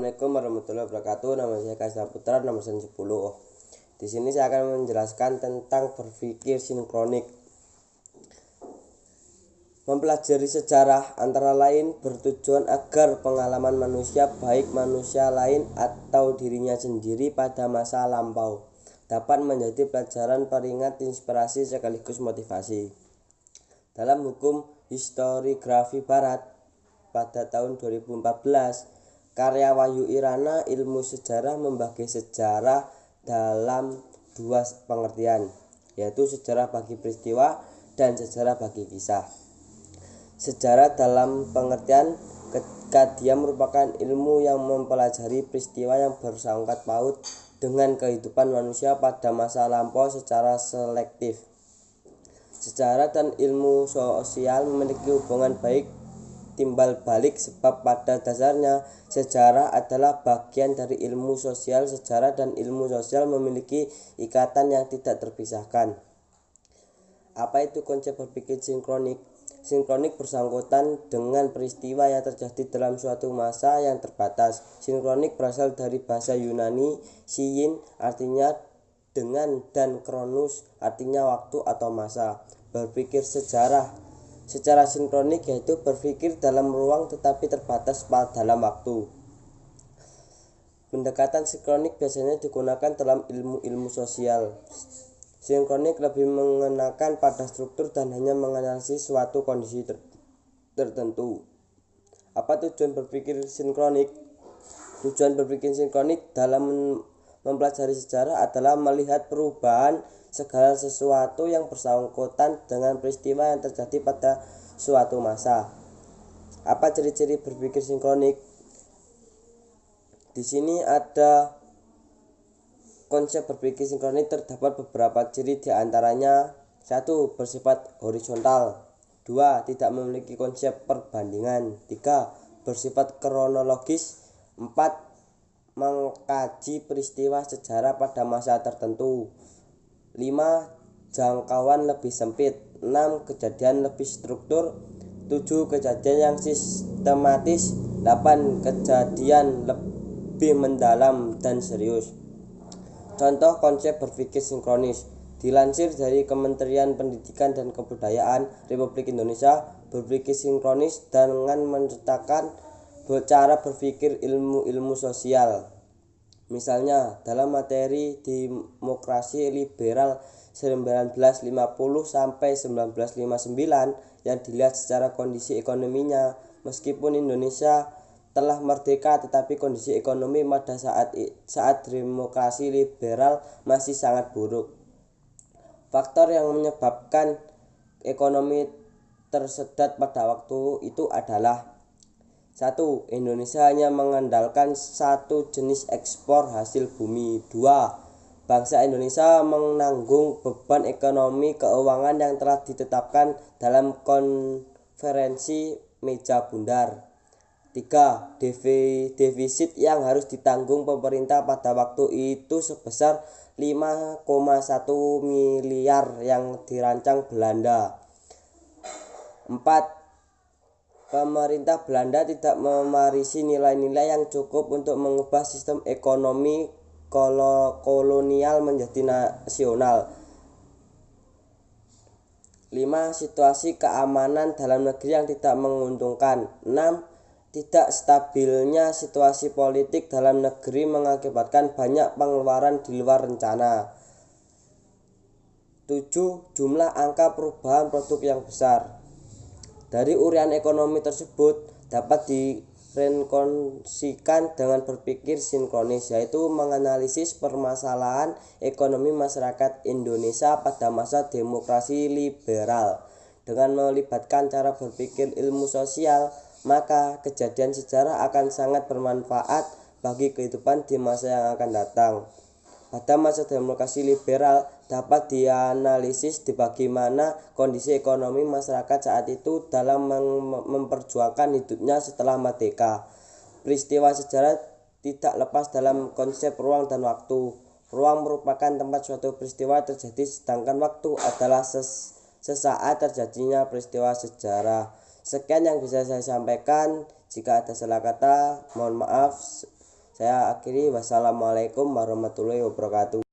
Assalamualaikum warahmatullahi wabarakatuh. Nama saya Kasda Putra, nomor 10. Di sini saya akan menjelaskan tentang berpikir sinkronik. Mempelajari sejarah antara lain bertujuan agar pengalaman manusia, baik manusia lain atau dirinya sendiri pada masa lampau, dapat menjadi pelajaran peringat, inspirasi sekaligus motivasi. Dalam hukum historiografi barat pada tahun 2014, karya Wahyu Irana, Ilmu Sejarah, membagi sejarah dalam dua pengertian, yaitu sejarah bagi peristiwa dan sejarah bagi kisah. Sejarah dalam pengertian ketika dia merupakan ilmu yang mempelajari peristiwa yang bersangkut paut dengan kehidupan manusia pada masa lampau secara selektif. Sejarah dan ilmu sosial memiliki hubungan baik timbal balik, sebab pada dasarnya sejarah adalah bagian dari ilmu sosial. Sejarah dan ilmu sosial memiliki ikatan yang tidak terpisahkan. Apa itu konsep berpikir sinkronik? Sinkronik bersangkutan dengan peristiwa yang terjadi dalam suatu masa yang terbatas. Sinkronik berasal dari bahasa Yunani syin, artinya dengan, dan kronos, artinya waktu atau masa. Berpikir sejarah secara sinkronik yaitu berpikir dalam ruang tetapi terbatas dalam waktu. Pendekatan sinkronik biasanya digunakan dalam ilmu-ilmu sosial. Sinkronik lebih mengenakan pada struktur dan hanya menganalisis suatu kondisi tertentu. Apa tujuan berpikir sinkronik? Tujuan berpikir sinkronik dalam mempelajari sejarah adalah melihat perubahan segala sesuatu yang bersangkutan dengan peristiwa yang terjadi pada suatu masa. Apa ciri-ciri berpikir sinkronik? Di sini ada konsep berpikir sinkronik, terdapat beberapa ciri, diantaranya 1. Bersifat horizontal. 2. Tidak memiliki konsep perbandingan. 3. Bersifat kronologis. 4. Mengkaji peristiwa sejarah pada masa tertentu. 5. Jangkauan lebih sempit. 6. Kejadian lebih struktur. 7. Kejadian yang sistematis. 8. Kejadian lebih mendalam dan serius. Contoh konsep berpikir sinkronis dilansir dari Kementerian Pendidikan dan Kebudayaan Republik Indonesia. Berpikir sinkronis dengan menceritakan cara berpikir ilmu sosial. Misalnya dalam materi Demokrasi Liberal 1950 sampai 1959 yang dilihat secara kondisi ekonominya, meskipun Indonesia telah merdeka tetapi kondisi ekonomi pada saat demokrasi liberal masih sangat buruk. Faktor yang menyebabkan ekonomi tersedat pada waktu itu adalah 1. Indonesia hanya mengandalkan satu jenis ekspor hasil bumi. 2. Bangsa Indonesia menanggung beban ekonomi keuangan yang telah ditetapkan dalam konferensi meja bundar. 3. Defisit yang harus ditanggung pemerintah pada waktu itu sebesar 5,1 miliar yang dirancang Belanda. 4. Pemerintah Belanda tidak mewarisi nilai-nilai yang cukup untuk mengubah sistem ekonomi kolonial menjadi nasional. 5. Situasi keamanan dalam negeri yang tidak menguntungkan. 6. Tidak stabilnya situasi politik dalam negeri mengakibatkan banyak pengeluaran di luar rencana. 7. Jumlah angka perubahan produk yang besar. Dari urian ekonomi tersebut dapat direkonsiliasikan dengan berpikir sinkronis, yaitu menganalisis permasalahan ekonomi masyarakat Indonesia pada masa demokrasi liberal. Dengan melibatkan cara berpikir ilmu sosial, maka kejadian sejarah akan sangat bermanfaat bagi kehidupan di masa yang akan datang. Pada masa demokrasi liberal dapat dianalisis di bagaimana kondisi ekonomi masyarakat saat itu dalam memperjuangkan hidupnya setelah merdeka. Peristiwa sejarah tidak lepas dalam konsep ruang dan waktu. Ruang merupakan tempat suatu peristiwa terjadi, sedangkan waktu adalah sesaat terjadinya peristiwa sejarah. Sekian yang bisa saya sampaikan. Jika ada salah kata, mohon maaf. Saya akhiri, wassalamualaikum warahmatullahi wabarakatuh.